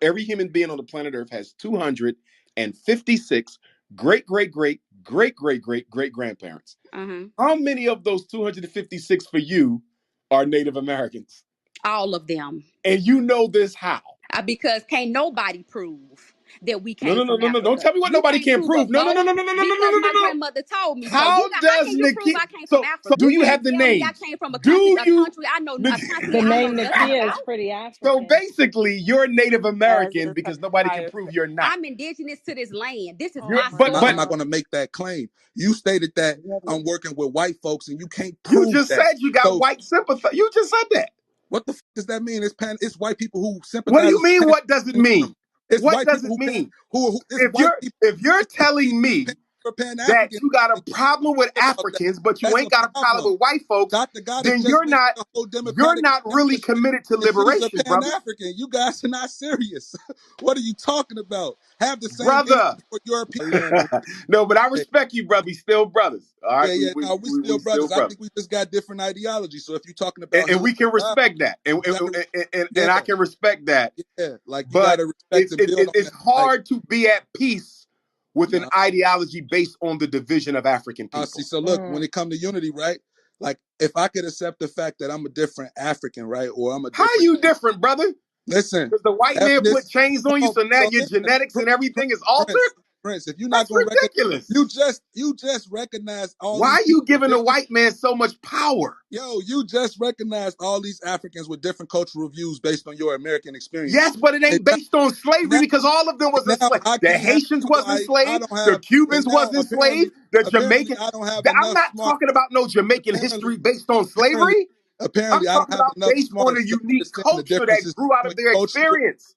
every human being on the planet Earth has 256 great, great, great, great, great, great, great grandparents. How many of those 256 for you are Native Americans? All of them. And you know this how? Because can't nobody prove that we No, came no, no, from no, no. Don't Africa. tell me what You nobody can't can prove us prove. No, no, no, both no, no, no, no, no, because no, my no, no. grandmother told me so. How How does can you prove Nikki? I came from So Africa? do You you have can't the tell me I names? came from a Do you? country I know a The continent I know name nothing Nakia is about. pretty So African. basically, you're Native Yes, American it's because nobody can entire. prove you're not. I'm indigenous to this land. This is Oh You're, my my but I'm but not soil. going to God. make that claim. You stated that Really? I'm working with white folks, and you can't you prove just that. said you got So white sympathy. You just said that. what the fuck does that mean? It's white people who What do sympathize you with the mean? Pan What does it Africanism. mean? It's What white does people it who can mean? who it's If white you're people if you're it's white telling people who me can for Pan that African you got a problem with about that. Africans, but you That's ain't a got a problem problem. with white folks, Dr. Goddess then just mentioned the whole you're democratic not really ancestry, committed to and she's a liberation, Pan brother. African. You guys are not serious. What are you talking about? Have the same Brother. interest for European land. No, but I respect you, brother. We still brothers. All right, Yeah, yeah. No, we we still still brothers. I brothers. think we just got different ideology. So if you're talking about And healing we can the child, respect that, you gotta, and I yeah, can respect that. yeah. Like you But gotta respect and build on it's that. Like, hard to be at peace with an no, ideology based on the division of African I see. people. So look, when it comes to unity, right? Like if I could accept the fact that I'm a different African, right, or I'm a How different. you different, brother? Listen, Because the white man put ethnic. chains on you, No, so now so your listen, genetics and everything is altered? Prince, Prince. If you're not That's gonna recognize, ridiculous. you just recognize all Why these are people you with giving the different. white man so much power? Yo, you just recognize all these Africans with different cultural views based on your American experience. Yes, but it And ain't based on slavery now, because all of them was now enslaved. I The can't have Haitians no, was I enslaved. don't The have, and Cubans now was enslaved. The apparently Jamaicans. I don't have I'm enough not smart. talking about no Jamaican Apparently, history based on apparently, slavery. I'm apparently, I don't talking have about enough based on a smarts to unique understand the culture that differences grew out of between their cultural. experience.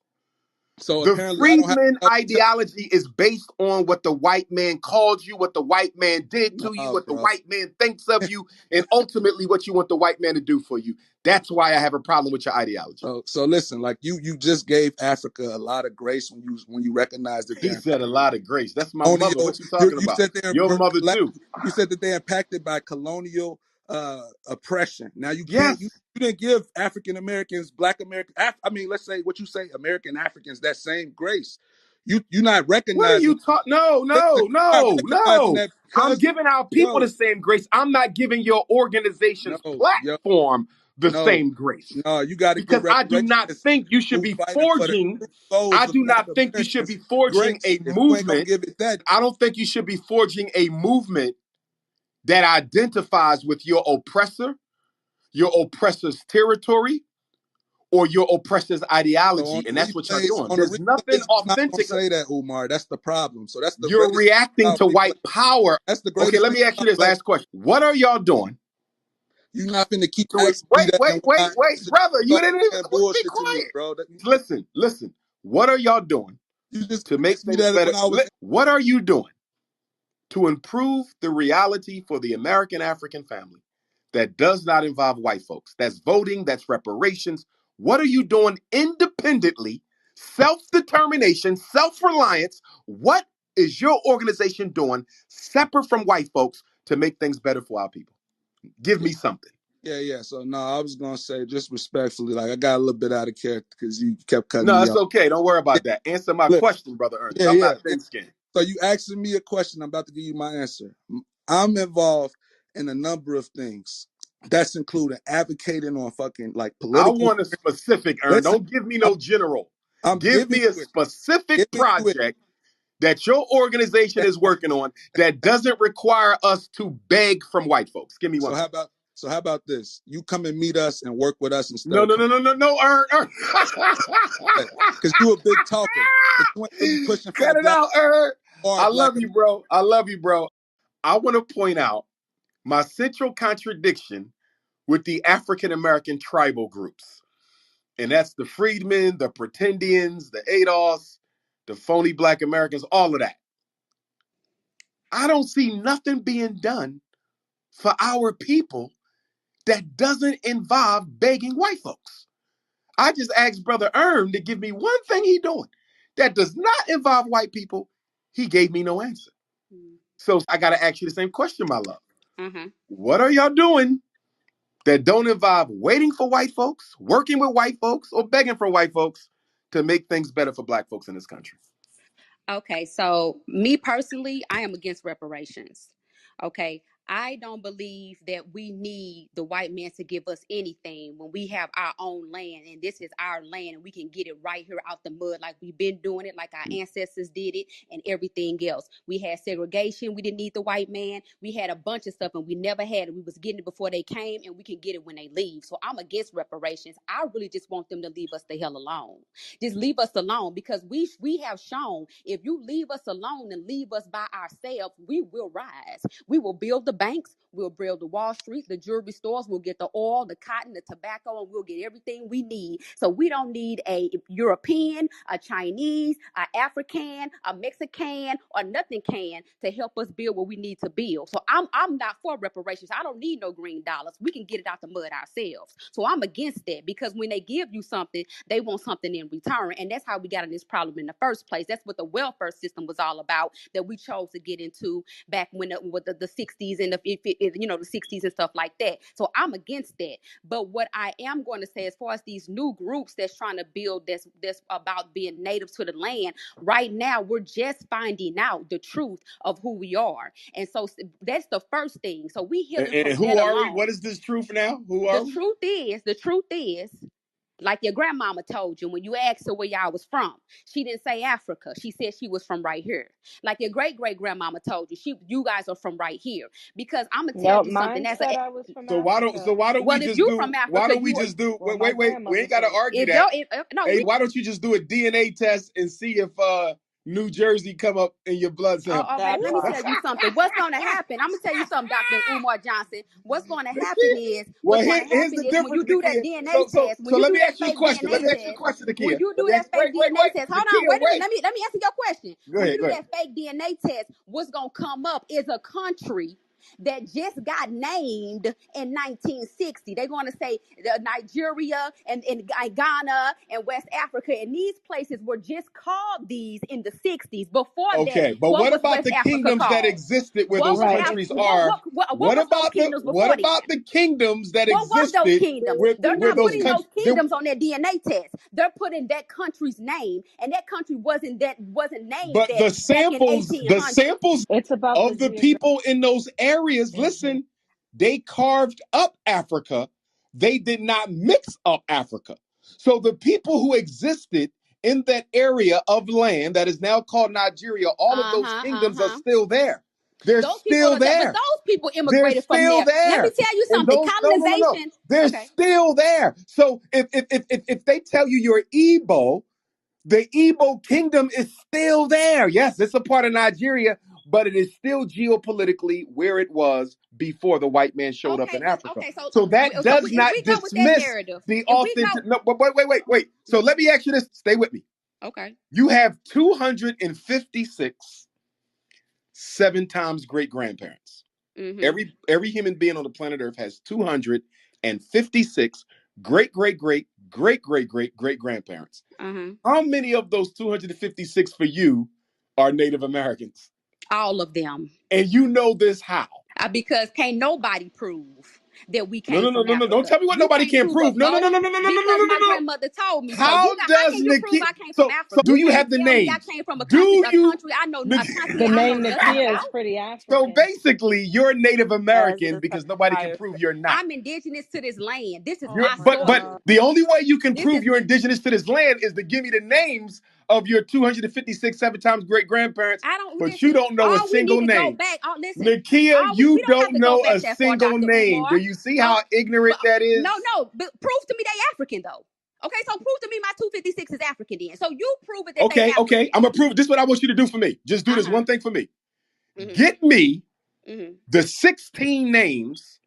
So The apparently, I don't have freedman enough. ideology is based on what the white man called you, what the white man did to you, Nah, what the bro. white man thinks of you, and ultimately what you want the white man to do for you. That's why I have a problem with your ideology. So listen, like you just gave Africa a lot of grace when you recognize that He they're said a lot of grace. That's my mother. colonial. What you talking You about? said they're Your mother too. you said that they're impacted by colonial oppression. Now you can't Yes. you didn't give African Americans, Black Americans. I mean, let's say what you say, American Africans, that same grace. You're not What are recognizing. you talking? No, Listen, no, you're not no, recognizing no. that I'm because giving our people yo the same grace. I'm not giving your organization's no yo platform the no same grace. no you got to give Because I do not reparations think you should who be fighting for the forging, true I souls of do Black not think you should be Americans forging grace. a If you ain't gonna movement. give it that, I don't think you should be forging a movement that identifies with your oppressor's territory, or your oppressor's so on ideology. And the that's what you're replays, doing. There's nothing I'm not gonna authentic. say that, Umar. That's the problem. So that's the You're greatest thing reacting about to people. white power. That's the Okay, greatest let thing me ask you about this black. last question. What are y'all doing You're not finna keep to asking me wait, that, wait, and when wait, I wait, answer, brother? you You start didn't even saying be bullshit to me, quiet. bro. Listen. What are y'all doing You just to make asked me things that better? when I was. What are you doing to improve the reality for the American African family that does not involve white folks? That's voting, that's reparations. What are you doing independently, self determination, self reliance? What is your organization doing separate from white folks to make things better for our people? Give Yeah, me something. yeah. So no, I was gonna say just respectfully, like I got a little bit out of character because you kept cutting No, me it's off. okay. Don't worry Yeah, about that. Answer my look, question, Brother Ernest. yeah, I'm yeah. not thin skinned. So you asking me a question, I'm about to give you my answer. I'm involved in a number of things. That's including advocating on fucking like I political. want a specific, Ern. Listen, Don't give me I'm, no general. I'm Give giving me a you it. specific Giving you it. project that your organization is working on that doesn't require us to beg from white folks. Give me So one how thing. about how about this? You come and meet us and work with us instead No, of no, coming no, no, no, no, Ern. because you a big talker, but you ain't really pushing for the Cut it black out, Ern. or I black love you, bro. I love you, bro. I want to point out my central contradiction with the African American tribal groups. And that's the freedmen, the pretendians, the ADOS, the phony black Americans, all of that. I don't see nothing being done for our people that doesn't involve begging white folks. I just asked Brother Erm to give me one thing he doing that does not involve white people. He gave me no answer. So I got to ask you the same question, my love. Mm-hmm. What are y'all doing that don't involve waiting for white folks, working with white folks, or begging for white folks to make things better for Black folks in this country? Okay, so me personally, I am against reparations. Okay, I don't believe that we need the white man to give us anything when we have our own land and this is our land and we can get it right here out the mud like we've been doing it, like our ancestors did it and everything else. We had segregation, we didn't need the white man. We had a bunch of stuff and we never had it. We was getting it before they came and we can get it when they leave. So I'm against reparations. I really just want them to leave us the hell alone. Just leave us alone because we have shown if you leave us alone and leave us by ourselves, we will rise. We will build the banks, we'll build the Wall Street, the jewelry stores, we'll get the oil, the cotton, the tobacco, and we'll get everything we need. So we don't need a European, a Chinese, a African, a Mexican, or nothing can to help us build what we need to build. So I'm not for reparations. I don't need no green dollars. We can get it out the mud ourselves. So I'm against that because when they give you something, they want something in return. And that's how we got in this problem in the first place. That's what the welfare system was all about that we chose to get into back when with the 60s and the 60s and stuff like that. So I'm against that. But what I am going to say, as far as these new groups that's trying to build this about being native to the land, right now we're just finding out the truth of who we are. And so that's the first thing. So we healing And from who that are we? alone. What is this truth now? Who are we? The truth is, like your grandmama told you when you asked her where y'all was from, she didn't say Africa. She said she was from right here. Like your great great grandmama told you, you guys are from right here. Because I'm gonna tell Nope, you something. mine said I was from So Africa. why don't we Well, if just you do from Africa, Well, my wait, we grandmother ain't gotta said. argue if that. yo if, no Hey, we why don't you just do a DNA test and see if New Jersey come up in your blood Oh, sample? all right, That let me part. tell you something. What's going to happen? I'm going to tell you something, Dr. Umar Johnson. What's going to Here's happen the is when difference, you do that Nakia. DNA test, when So you let do me that ask you a fake question. Let DNA me ask you a test, question, when Nakia. you Let do me that ask fake DNA test, hold on, Nakia, wait a minute. wait. Let me answer your question. Go When you ahead, go do ahead. that fake DNA test, what's going to come up is a country that just got named in 1960. They're going to say Nigeria and Ghana and West Africa, and these places were just called these in the 60s. Before that, Okay, but what what was about West the Africa kingdoms that called? existed where What those was Right. countries are? what was those kingdoms before then? The kingdoms that What was those existed kingdoms? They're where not those putting those countries? kingdoms on their DNA test. They're putting that country's name, and that country wasn't named But that back in the 1800. samples It's about the of the geography. people in those areas, Hmm. listen, they carved up Africa. They did not mix up Africa. So the people who existed in that area of land that is now called Nigeria, all of those kingdoms are still there. They're Those people still are there, but there. those people They're immigrated from still there. Let me there. tell you And something. those, no. Colonization. They're Okay. still there. So if they tell you you're Igbo, the Igbo kingdom is still there. Yes, it's a part of Nigeria, but it is still geopolitically where it was before the white man showed up in Africa. Okay. So that does If we not go with that dismiss narrative, the if we go, authentic. No, but wait. So let me ask you this. Stay with me. okay. You have 256 seven times great grandparents. Mm-hmm. Every human being on the planet Earth has 256 great grandparents. Uh-huh. How many of those 256 for you are Native Americans? All of them. And you know this how? Because can't nobody prove that we No, came no, no, from no, no. Don't Africa. tell me what You nobody can't can prove us prove. No, no, no, both no, no, no, no, no, no, because no, my no. grandmother told me so. How How does can you prove Nikki? I came from Africa? Do You you can't have the tell me I names? came from Do a you? country I know a The continent I know name nothing Nakia is about. pretty So African. basically, you're Native As American is her because nobody can entire prove family. you're not. I'm indigenous to this land. This is Oh You're, my my but God. soil. the only way you can This prove is you're indigenous to this land is to give me the names of your 256 seven times great grandparents, I don't but you listen. don't know a All we need single to go name. back. Oh, listen. Nakia, All we you don't have don't to go know back a that far, single Dr. name. Do Umar. you see Oh, how ignorant but that no, is? no. But prove to me they African though. Okay, so prove to me my 256 is African then. So you prove it that they Okay. African. I'm gonna prove this. Is what I want you to do for me. Just do this Uh-huh. one thing for me. Mm-hmm. Get me Mm-hmm. the 16 names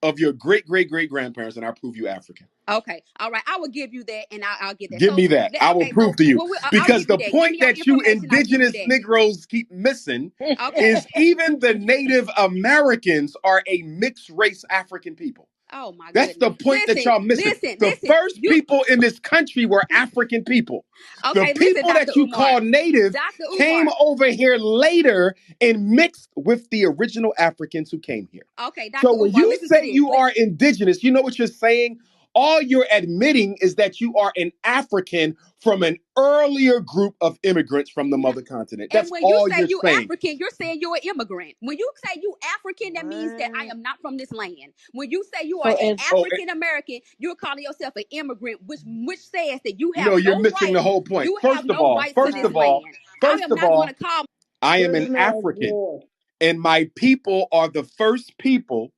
of your great grandparents, and I'll prove you African. Okay. All right. I will give you that and I'll get that. Give So me that. I will okay, prove so to you. I'll Because give you the that. Give me point your that you information, I'll give you indigenous that. Negroes keep missing Okay. is even the Native Americans are a mixed race African people. Oh my That's the goodness. point that y'all missing. The Listen. first You people in this country were African people. The okay, listen, people Dr. that you Umar. call native Dr. came Umar. over here later and mixed with the original Africans who came here. Okay, So Dr. when Umar, you listen to say this. you are indigenous, you know what you're saying? All you're admitting is that you are an African from an earlier group of immigrants from the mother continent. And That's when you all say you're you saying. African, you're saying you're an immigrant. When you say you African, that means that I What? am not from this land. When you say you are So an if Oh, African American, you're calling yourself an immigrant, which says that you have no, you're no missing the rights. whole point. You have no rights to First this of all, land. I first am of not going to all, call. I am an Prisoner of African, war. and my people are the first people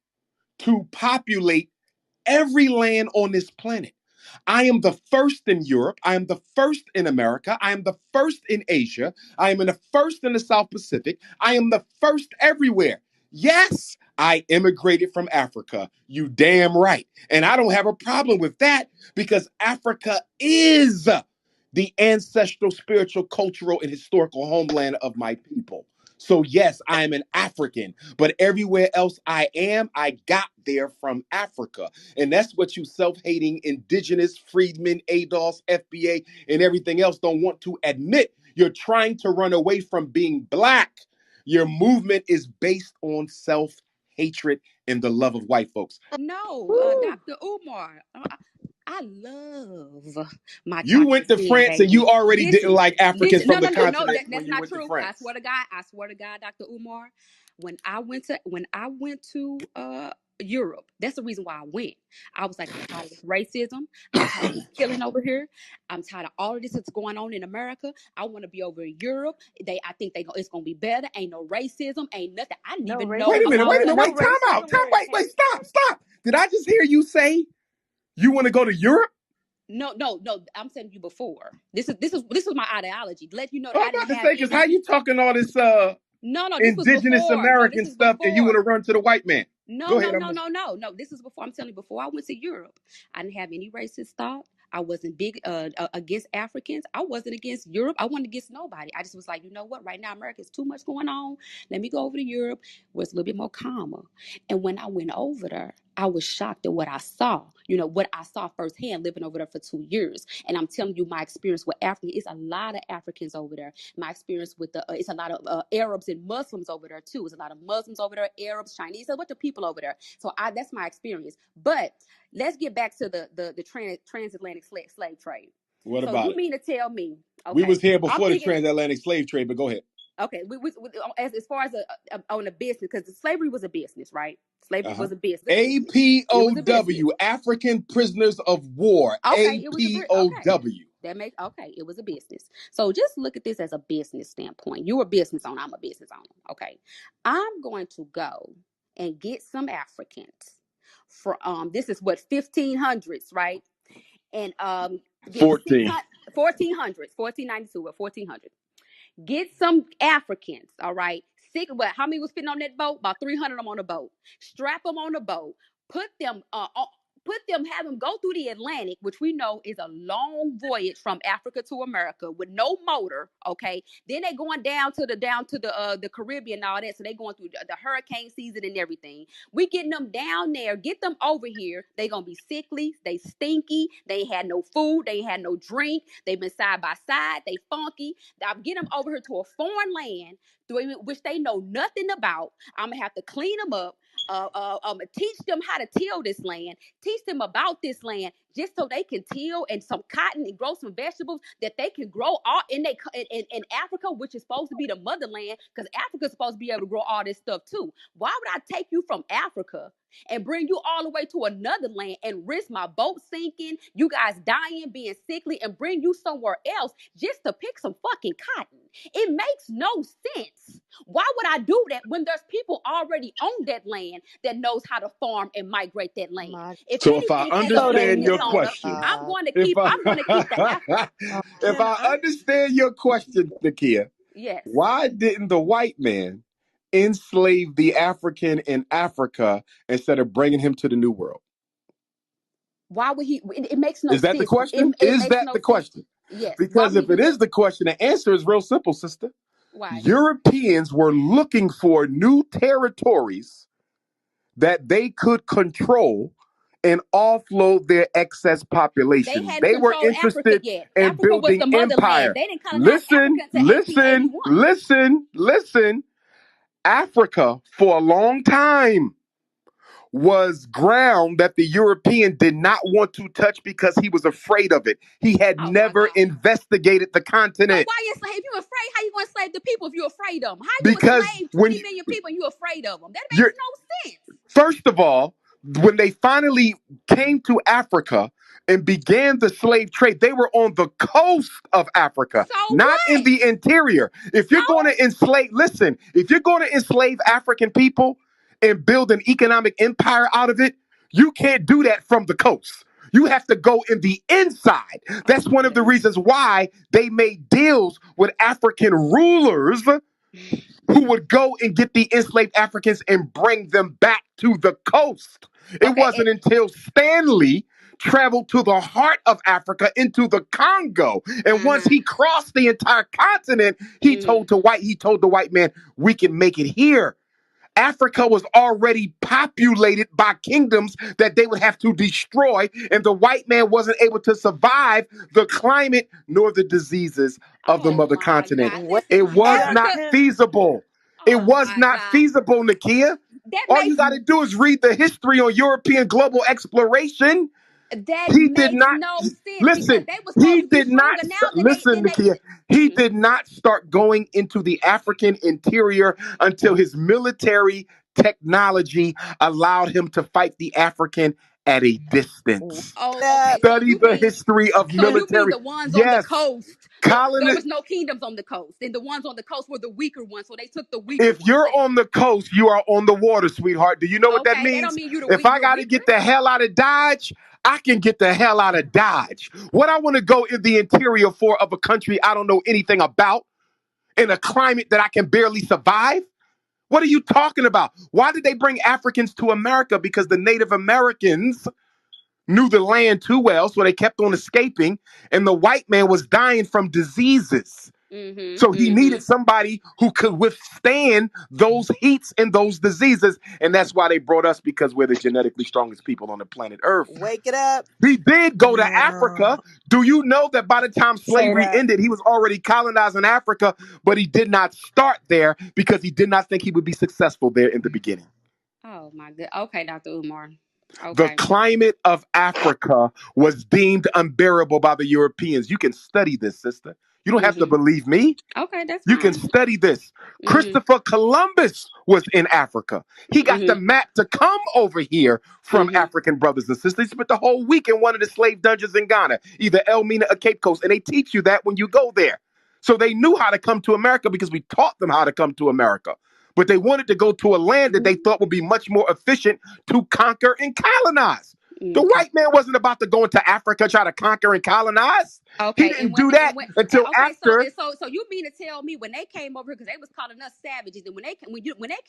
to populate every land on this planet. I am the first in Europe. I am the first in America. I am the first in Asia. I am in the first in the South Pacific. I am the first everywhere. Yes, I immigrated from Africa. You damn right. And I don't have a problem with that because Africa is the ancestral, spiritual, cultural, and historical homeland of my people. So, yes, I am an African, but everywhere else I got there from Africa. And that's what you self-hating indigenous freedmen, ADOS, FBA, and everything else don't want to admit. You're trying to run away from being black. Your movement is based on self-hatred and the love of white folks. No, Woo. Dr. Umar. I love my You chocolate went to skin, France and baby. you already didn't Listen, like Africans listen. No, from no, the no, no. continent when That's you not went to true. France. I swear to God, Dr. Umar. When I went to Europe, that's the reason why I went. I was like, I'm tired of this racism. I'm tired of this killing over here. I'm tired of all of this that's going on in America. I want to be over in Europe. I think it's gonna be better. Ain't no racism. Ain't nothing. I didn't no even know Wait a racism, minute, about. wait a minute, no wait, time out. racism Time, where it wait, came stop, from. stop. Did I just hear you say you want to go to Europe? No, no, no. I'm telling you before. This is my ideology. To let you know Oh, that I'm I didn't about to have say, because how any. you talking all this No, no. This was indigenous before. No, this American is stuff and you want before. to run to the white man? No, Go no, ahead, I'm no, listening. no, no, no. This is before. I'm telling you, before I went to Europe, I didn't have any racist thought. I wasn't big against Africans. I wasn't against Europe. I wasn't against nobody. I just was like, you know what? Right now, America's too much going on. Let me go over to Europe, where it's a little bit more calmer. And when I went over there, I was shocked at what I saw. You know, what I saw firsthand living over there for 2 years. And I'm telling you, my experience with Africa, it's a lot of Africans over there. My experience with it's a lot of Arabs and Muslims over there too. It's a lot of Muslims over there, Arabs, Chinese, a bunch of people over there. So that's my experience. But let's get back to the transatlantic slave trade. What So about you it? mean to tell me, We was okay, here I'm before the thinking, transatlantic slave trade, but go ahead. okay, as far as on a business, because slavery was a business, right? Slavery Uh-huh. was a business. It was a business. APOW, African Prisoners of War. Okay, it was okay. APOW. It was a business. So just look at this as a business standpoint. You're a business owner, I'm a business owner. Okay. I'm going to go and get some Africans for this is what 1500s, right? And get 14. 1492 or 1400. Get some Africans, all right? How many was fitting on that boat? About 300 of them on the boat. Strap them on the boat. Put them have them go through the Atlantic, which we know is a long voyage from Africa to America with no motor. Okay, then they going down to the Caribbean and all that, so they going through the hurricane season and everything. We getting them down there, get them over here. They gonna be sickly, they stinky, they ain't had no food, they ain't had no drink, they've been side by side, they funky. I'm getting them over here to a foreign land, which they know nothing about. I'm gonna have to clean them up. Teach them how to till this land, teach them about this land, just so they can till and some cotton and grow some vegetables that they can grow all in Africa, which is supposed to be the motherland, because Africa's supposed to be able to grow all this stuff too. Why would I take you from Africa and bring you all the way to another land and risk my boat sinking, you guys dying, being sickly, and bring you somewhere else just to pick some fucking cotton? It makes no sense. Why would I do that when there's people already on that land that knows how to farm and migrate that land? My If So if I anything, as a so they understand business your know. owner, question, if I'm going to keep the I if Can I I? understand your question, Nakia, yes. why didn't the white man enslave the African in Africa instead of bringing him to the New World? Why would he? It makes no Is that the sense. question? It Is makes that no the sense. question? Yes. Why Because would he if it do is that? the question, the answer is real simple, sister. Why? Europeans were looking for new territories that they could control and offload their excess They populations. hadn't They were controlled Africa interested yet. in Africa was building the motherland. empire. They didn't colonize Africa Listen, until listen, 1881. listen, listen. Africa, for a long time, was ground that the European did not want to touch because he was afraid of it. He had Oh my never God. investigated the So continent. why you slave? If you afraid, how you gonna slave the people if you afraid of them? How you Because enslave when 20 million people and you afraid of them? That makes you're, no sense. first of all, when they finally came to Africa and began the slave trade, they were on the coast of Africa, So not in what? the interior. If So you're going to enslave, listen, if you're going to enslave African people and build an economic empire out of it, you can't do that from the coast. You have to go in the inside. oh That's my one of the goodness. reasons why they made deals with African rulers who would go and get the enslaved Africans and bring them back to the coast. It Okay. wasn't until Stanley traveled to the heart of Africa into the Congo. And once Uh-huh. he crossed the entire continent, Mm-hmm. he told the white man, we can make it here. Africa was already populated by kingdoms that they would have to destroy, and the white man wasn't able to survive the climate nor the diseases of the Oh mother my continent. God. Wait, Listen, It was yeah, Africa. not feasible. It Oh was my not God. feasible, Nakia. That All you makes got to do is read the history on European global exploration. that He did makes not no sense because listen. they was He supposed to be did not stronger now than they listen, Nakia. He Mhm. did not start going into the African interior until his military technology allowed him to fight the African at a wait distance. Oh, up. okay. So Study you the mean history of military. the ones on the Yes, coast, there colonists. was no kingdoms on the coast, and the ones on the coast were the weaker ones, so they took the weaker If ones. you're on the coast, you are on the water, sweetheart. Do you know what that Okay, that don't means? mean If I you're got to weaker. get the hell out of Dodge, I can get the hell out of Dodge. What I want to go in the interior for of a country I don't know anything about, in a climate that I can barely survive? What are you talking about? Why did they bring Africans to America? Because the Native Americans knew the land too well, so they kept on escaping, and the white man was dying from diseases. So Mm-hmm. he Mm-hmm. needed somebody who could withstand those heats and those diseases. And that's why they brought us, because we're the genetically strongest people on the planet Earth. Wake it up. He did go to Uh, Africa. Do you know that by the time say slavery that. ended, he was already colonizing Africa, but he did not start there because he did not think he would be successful there in the beginning. Oh my good. Okay, Dr. Umar. The Okay. climate of Africa was deemed unbearable by the Europeans. You can study this, sister. You don't have to Mm-hmm. believe me. Okay, that's You can fine. study this. Mm-hmm. Christopher Columbus was in Africa. He got the Mm-hmm. map to come over here from Mm-hmm. African brothers and sisters. He spent the whole week in one of the slave dungeons in Ghana, either Elmina or Cape Coast, and they teach you that when you go there. So they knew how to come to America because we taught them how to come to America. But they wanted to go to a land that they thought would be much more efficient to conquer and colonize. The Okay. white man wasn't about to go into Africa, try to conquer and colonize. He Okay, didn't do that until okay, after so you mean to tell me when they came over here because they was calling us savages, and when they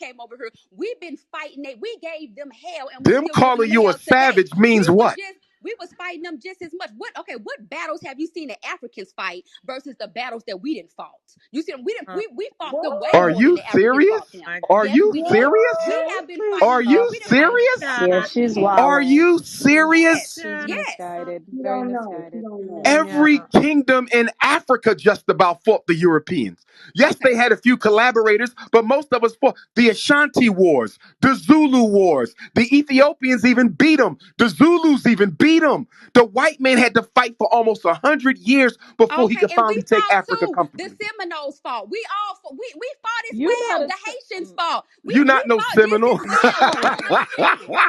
came over here, we've been fighting we gave them hell, and we them still giving calling them you a hell today. savage means what? We was fighting them just as much. What battles have you seen the Africans fight versus the battles that we didn't fought? You see, we fought them way Are more than you the Africans serious? fought them. My Are Yes, you we did. serious? We have been Are fighting them. you We didn't fight them. serious? Yeah, she's Are wilding. you Yes, serious? She's yes. misguided. You Very don't know. You misguided. don't know. Every kingdom in Africa just about fought the Europeans. Yes, they Okay. had a few collaborators, but most of us fought the Ashanti Wars, the Zulu Wars. The Ethiopians even beat them. The Zulus even beat them. The white man had to fight for almost 100 years before he Okay, could and we finally take fought Africa too. The comfortably. Seminoles fought. We fought as You well. gotta The stop. Haitians fought. You We not no fought just Seminole. as well. What are you saying?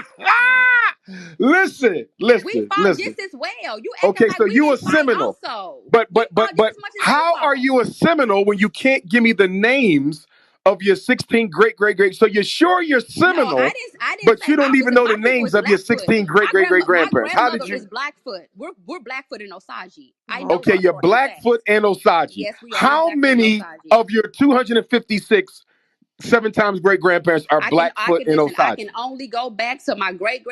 Listen, We listen, fought listen. just as well. You acting Okay, like so we you a didn't fight Seminole. also. But We but but fought just but as much as they how are fought. you a Seminole when you can't give me the names of your 16 great great great? So you're sure you're No, Seminole, I didn't but say you don't even know my the people names is of your Blackfoot. 16 great great great My grandparents. How did grandmother is you? Blackfoot. We're Blackfoot in Osage. I know Okay, that you're for a fact. Blackfoot and Osage. Yes, we are. We're How Blackfoot in many Osage. of your 256 seven times great grandparents are I Blackfoot can and listen. I Osage? can only go back to my great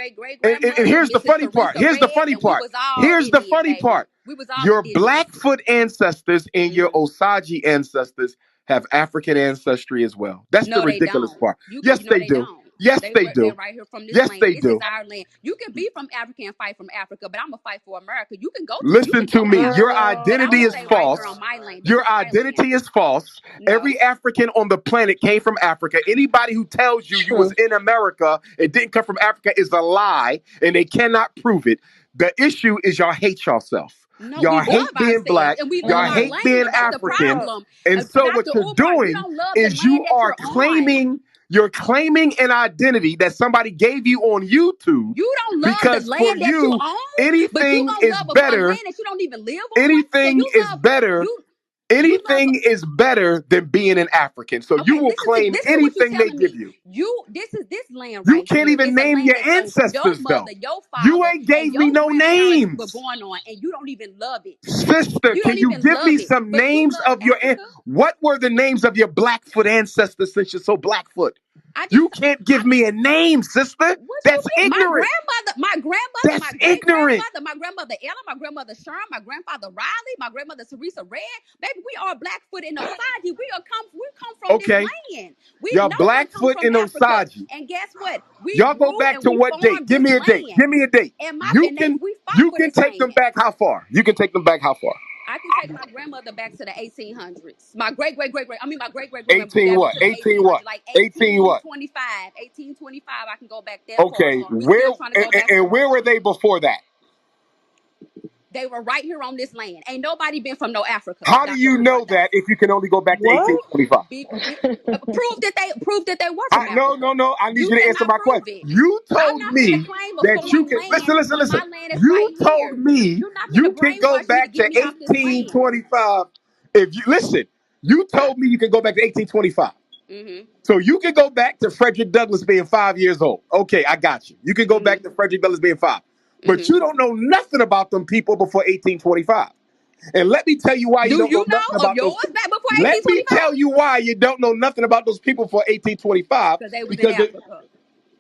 And grandmother, here's the Mrs. funny part. Teresa Here's the Red, funny and we part. was all Here's the Indian, funny baby. part. We was all Your indigenous. Blackfoot ancestors and your Hmm. Osage ancestors have African ancestry as well. That's the No, they ridiculous don't. part. You Yes, no, they they do. don't. Yes, they They're do. right here from this Yes, land. they This is do. our land. You can be from Africa and fight from Africa, but I'm gonna fight for America. You Listen can to go to me. Your Africa, but I'm identity gonna is stay right false. here on Girl. my land. This Your is my land. identity is false. No. Every African on the planet came from Africa. Anybody who tells you was True. in America and didn't come from Africa is a lie, and they cannot prove it. The issue is y'all hate yourself. No, we Y'all love hate being ourselves black. and we love Y'all our Mm. hate land, being and that's the Speak African. up. problem. And so what Dr. you're Umar, you doing don't love the is land you that are you're on. claiming an identity that somebody gave you on YouTube, You don't love the because for land that you you, own, but you anything gonna is love a better. land that you don't even live on. So Anything is better. you you love. Anything is better than being an African. So you Okay, will claim listen to what you're anything they telling give me. you. This land You right can't here even is a name land your that your ancestors though. mother, your You father, ain't and gave me your no grandparents were names. born on, and you don't even love it. Sister, You can don't you even give me love it, some but you names love of Africa. what were the names of your Blackfoot ancestors since you're so Blackfoot? I just You can't give me a name, sister. What you That's mean? ignorant. My That's great ignorant. grandmother, my grandmother Ella, my grandmother Sherm, my grandfather Riley, my grandmother Teresa Red. Baby, we are Blackfoot in Osage. We come from this Okay. land. We Y'all no one come Blackfoot from in Africa. Osage. And guess what? We Y'all go grew back and to we what date? farmed Give this me a date. land. Give me a date. And we fight You for can this take them land. back how far? You can take them back how far? I can take my grandmother back to the 1800s. My my great great grandmother 18 back what? to the 18 what? 1800s, like 18 what? 1825. 1825, I can go back that far Okay, for them. We where still trying to go that and far. where were they before that? They were right here on this land. Ain't nobody been from no Africa, How do Dr. you Umar know don't. that if you can only go back to What? 1825? Prove that they were from No, Africa. no, no. I need You you to answer cannot my prove question. it. You I'm told not finna me claim a that you foreign can land when my listen. land is You right told here. me You're not you finna can go brainwash me to back to get me off this land. 1825. If you listen, you told me you can go back to 1825. Mm-hmm. So you can go back to Frederick Douglass being 5 years old. Okay, I got you. You can go back to Mm-hmm. Frederick Douglass being five. But Mm-hmm. you don't know nothing about them people before 1825. And let me tell you why you Do don't know you nothing know of about those yours people. back before Let me 1825? tell you why you don't know nothing about those people for 1825. Because they was in Because Africa.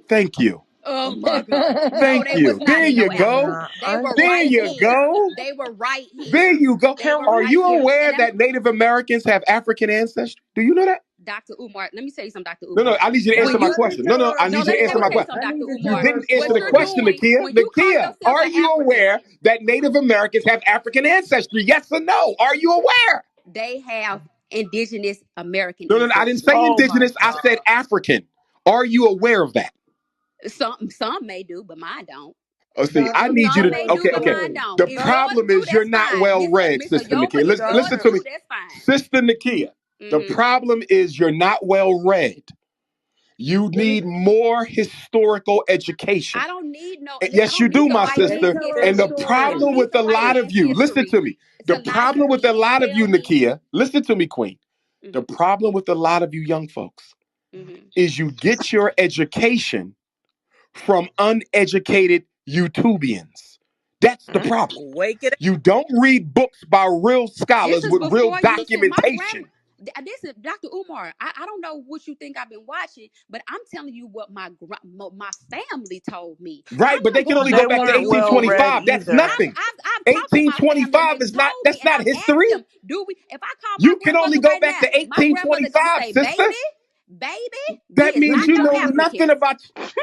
thank you. Oh my God. No, Thank they was you. not There in you no go. Africa. Nah, They were There right you until here. go. They were right There here. you go. They can were Are we right you here. aware And let me, that Native Americans have African ancestry? Do you know that? Dr. Umar, let me tell you something, Dr. No, no. Umar. I need you to answer When nah, my you let me question. No, tell no. her I No, need you let to me answer let me my tell you story. question. something, I Dr. need to You tell Umar. her didn't answer What the you're story. question, doing Nakia. when you call Nakia, yourself are an you African, aware that Native Americans have African ancestry? Yes or no? Are you aware? they have indigenous American No, no, no. I didn't say ancestry. Oh my indigenous. I said god. African. Are you aware of that? Some may do, but mine don't. Oh, see, I Dr. need you Some to. may do, Okay, but okay. mine Umar. don't. The If yours problem do, is you're that's not fine. well read, Mr. Sister Yoba, Nakia. if Listen yours to do, me, that's fine. Sister Nakia. The Mm-hmm. problem is you're not well read. You Let me need more historical education. I don't need no. And Listen, I yes, you don't need do, the my white let me man's sister. tell her a And the history. I story. don't problem need with the a white lot of man's you, listen to history me. The to lie to problem with me a and lot of you, tell me. Nakia, listen to me, Queen. The Hmm. problem with a lot of you young folks Hmm. is you get your education from uneducated YouTubians. That's the problem. Wake it You don't read books by real This scholars is with real before you said my documentation. grandma. This is Dr. Umar. I don't know what you think I've been watching, but I'm telling you what my family told me. I'm Right, but they not can going only They go off back to what weren't well read 1825. That's either. nothing. I've talked to my family and 1825 they've is not, told me, that's and not I've asked history. them, do we? If I call my You can only grandmother go right back now, to my grandmother gonna 1825, say, sister. baby, we That is Let means not me you no tell know her nothing Africans. about.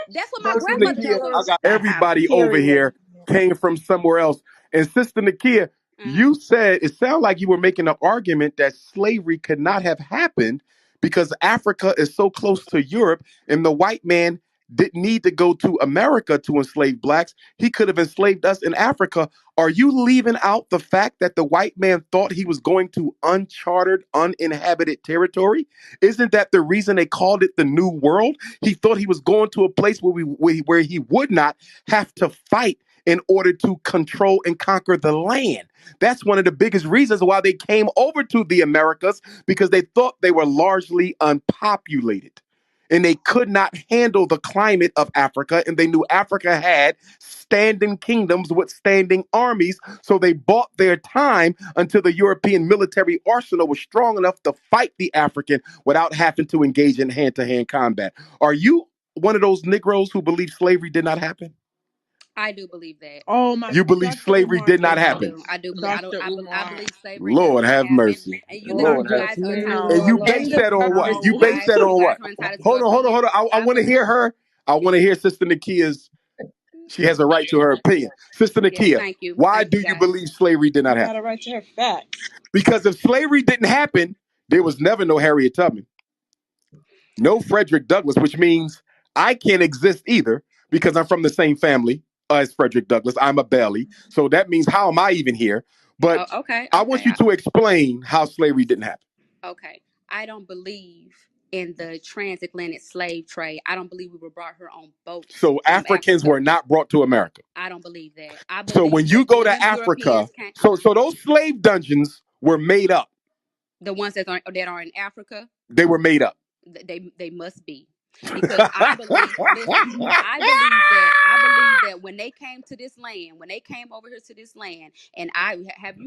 That's what my Sister let me grandmother tell Nakia, her said. everybody over period. here came from somewhere else. And Sister Nakia, Uh-huh. you said it sounded like you were making an argument that slavery could not have happened because Africa is so close to Europe and the white man didn't need to go to America to enslave blacks. He could have enslaved us in Africa. Are you leaving out the fact that the white man thought he was going to uncharted, uninhabited territory? Isn't that the reason they called it the New World? He thought he was going to a place where he would not have to fight in order to control and conquer the land. That's one of the biggest reasons why they came over to the Americas, because they thought they were largely unpopulated. And they could not handle the climate of Africa. And they knew Africa had standing kingdoms with standing armies. So they bought their time until the European military arsenal was strong enough to fight the African without having to engage in hand to hand combat. Are you one of those Negroes who believe slavery did not happen? I do believe that. Oh my You believe Dr. slavery Umar, did not Yes, I happen? do. I do believe. I don't. Dr. I Umar. believe slavery did Lord not have happen. mercy. And you know, Not Lord you have. just guys are entitled And to you Negro. base opinions. that on what? You No. base Guys, that you on guys what? are entitled to Hold on, hold on, hold opinions. on. I I want to believe. hear her. I want to hear Sister Nakia's. She has a right to her opinion. Sister Yes, Nakia, thank you. why Thank do you, you guys. believe slavery did not Got happen? a right to her facts. Because if slavery didn't happen, there was never no Harriet Tubman, no Frederick Douglass, which means I can't exist either because I'm from the same family as Frederick Douglass. I'm a Bailey. So that means how am I even here? But Oh, okay, I want okay, you to explain how slavery didn't happen. okay. I don't believe in the transatlantic slave trade. I don't believe we were brought here on boats So from Africans Africa. were not brought to America. I don't believe that. I So when believe you that go when to them Africa, Europeans came, so those slave dungeons were made up. the ones that are in Africa, They were made up. they must be, because I believe. Listen, I believe that when they came to this land, when they came over here to this land, and have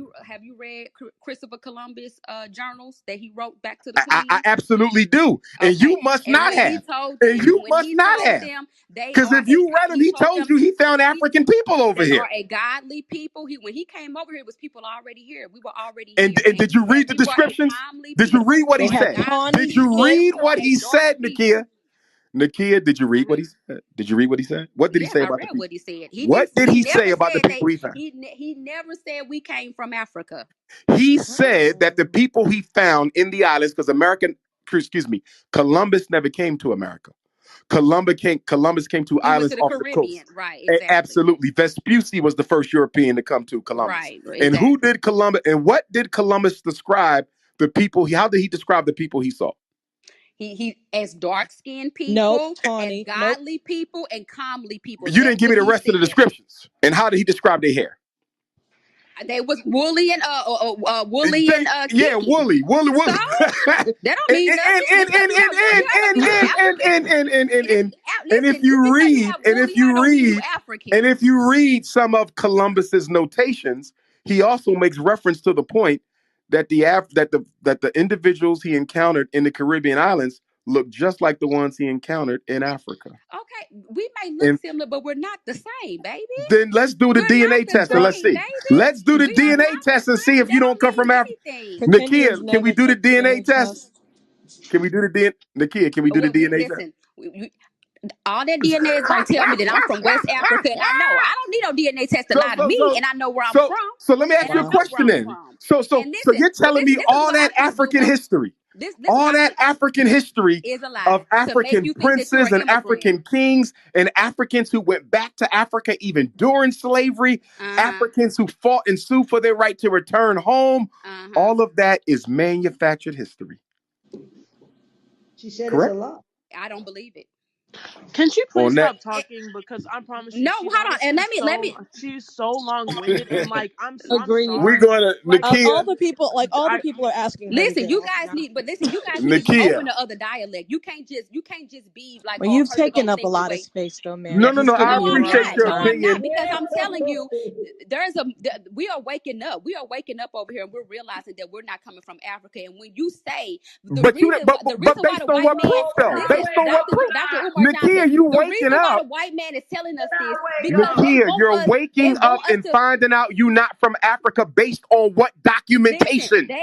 you read Christopher Columbus journals that he wrote back to the I Queen? absolutely do. And you Okay, must and not when he have. told And them, you must not have. they Because are if you read him, he he told told them you he found African people over they are here. a godly people. When he came over here, it was people already here. We were already And, here, and did you and read the we were a descriptions? comely Did you read people. what We he They are a had said? godly Did tawny you people. read We skin. are what a he dark said, Nakia? people. Nakia, did you read what Uh-huh. he said? Did you read what he said? What did he Yes, say I about the read people? what he said. What did He he never say about the said that. people he found? He never said we came from Africa. He said that the people he found in the islands, because Columbus never came to America. Columbus came to He went islands to the off the coast. Caribbean, right? Exactly. Absolutely. Vespucci was the first European to come to Columbus. Right. And who Exactly. did Columbus and what did Columbus describe the people? How did he describe the people he saw? He as dark skinned Nope, people, as tawny. Nope. godly people, and calmly people. You That's didn't give what me the he rest of the said. descriptions. And how did he describe their hair? They was woolly and Yeah, kinky. So woolly. that don't mean nothing. Just because you have a piece of African, And if listen, you you just because you read, have woolly hair don't mean you African. and if you read some of Columbus's notations, he also makes reference to the point that the individuals he encountered in the Caribbean islands look just like the ones he encountered in Africa. Okay, we may look And similar, but we're not the same, baby. then let's do the We're not DNA the test and let's same, see. baby. Let's do the We are DNA not the test and see same. if you That don't don't come mean from Africa. anything. Pretenders Nakia, can we never do the take the DNA DNA test? test. Can we do the DNA? Nakia, can we do the Well, DNA test? listen, all that DNA is gonna tell me that I'm from West Africa, and I know I don't need no DNA test to So lie to so me, so and I know where I'm so from, so let me ask and you I a Wow. know where question I'm then. from. So And you're listen, telling me this is all what I that think, African Beulah. history, This is all what I that think African history is a lie of to make African you think that you're princes an and immigrant. African kings and Africans who went back to Africa even during slavery, Uh huh. Africans who fought and sued for their right to return home, Uh huh. all of that is manufactured history. She said it's a Correct? lie. I don't believe it. Can she please On that. stop talking? Because I promise you, No, she's hold on, and honestly she's so long winded, and like I'm Agreed. We're sorry, going to like All Nakia. the people, like all the I people, are asking her to listen, get you off guys now. need, but listen, you guys need to be open Nakia. to other dialect. You can't just be like, Well, oh, a you've person taken gonna up a think the lot of way. space, though, ma'am. No, yes, no, She's no. I I giving No, you I'm a appreciate hard not. your No, I'm time. not, opinion. because I'm telling you, we are waking up over here, and we're realizing that we're not coming from Africa. And when you say the But you, reason why, the but reason why the based on white what man, proof though? listen, Based on what proof? Dr. Umar Johnson, Nakia, you the waking reason why up. the white man is telling us this because Nakia, you're they waking up want us and to finding out you not from Africa based on what listen. documentation?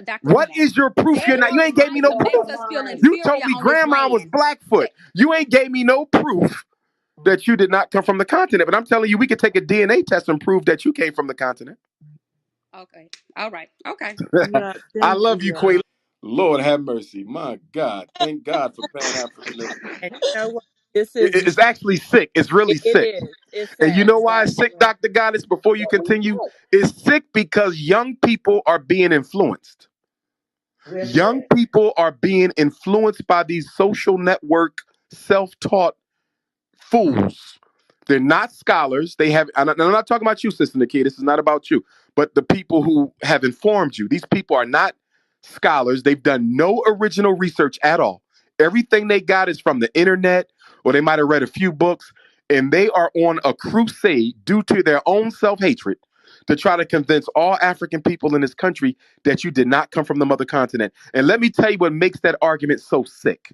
Dr. What Umar, is your proof? You're they not. You are ain't gave me trying no to make proof. us feel You told inferior me on this grandma was land. Blackfoot. You ain't gave me no proof that you did not come from the continent. But I'm telling you, we could take a DNA test and prove that you came from the continent. Okay. All right. Okay. yeah, I thank love you, yeah. Quayla. Lord have mercy. My God. Thank God for Pan Africanism. And you know what? This is It's actually sick. It's really it sick. is. It's And you sad. know why But it's sick, you know, Dr. Goddess, before you continue? It's sick because young people are being influenced. We're Young sick. people are being influenced by these social network, self-taught fools. They're not scholars. They have, and I'm not talking about you, Sister Nakia. This is not about you, but the people who have informed you. These people are not scholars. They've done no original research at all. Everything they got is from the internet, or they might have read a few books, and they are on a crusade due to their own self-hatred to try to convince all African people in this country that you did not come from the mother continent. And let me tell you what makes that argument so sick.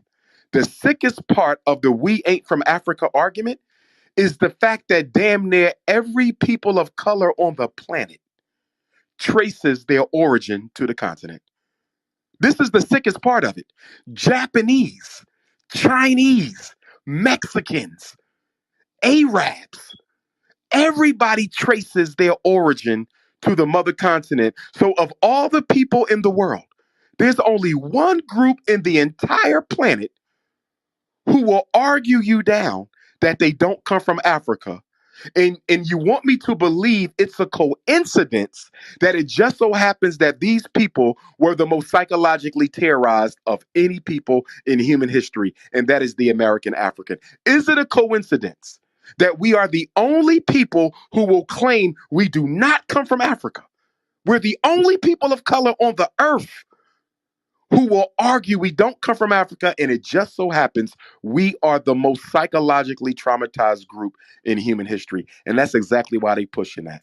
The sickest part of the "we ain't from Africa" argument is the fact that damn near every people of color on the planet traces their origin to the continent. This is the sickest part of it. Japanese, Chinese, Mexicans, Arabs. Everybody traces their origin to the mother continent. So, of all the people in the world, there's only one group in the entire planet who will argue you down that they don't come from Africa. And you want me to believe it's a coincidence that it just so happens that these people were the most psychologically terrorized of any people in human history, and that is the American African. Is it a coincidence that we are the only people who will claim we do not come from Africa? We're the only people of color on the earth who will argue we don't come from Africa, and it just so happens we are the most psychologically traumatized group in human history. And that's exactly why they pushing that.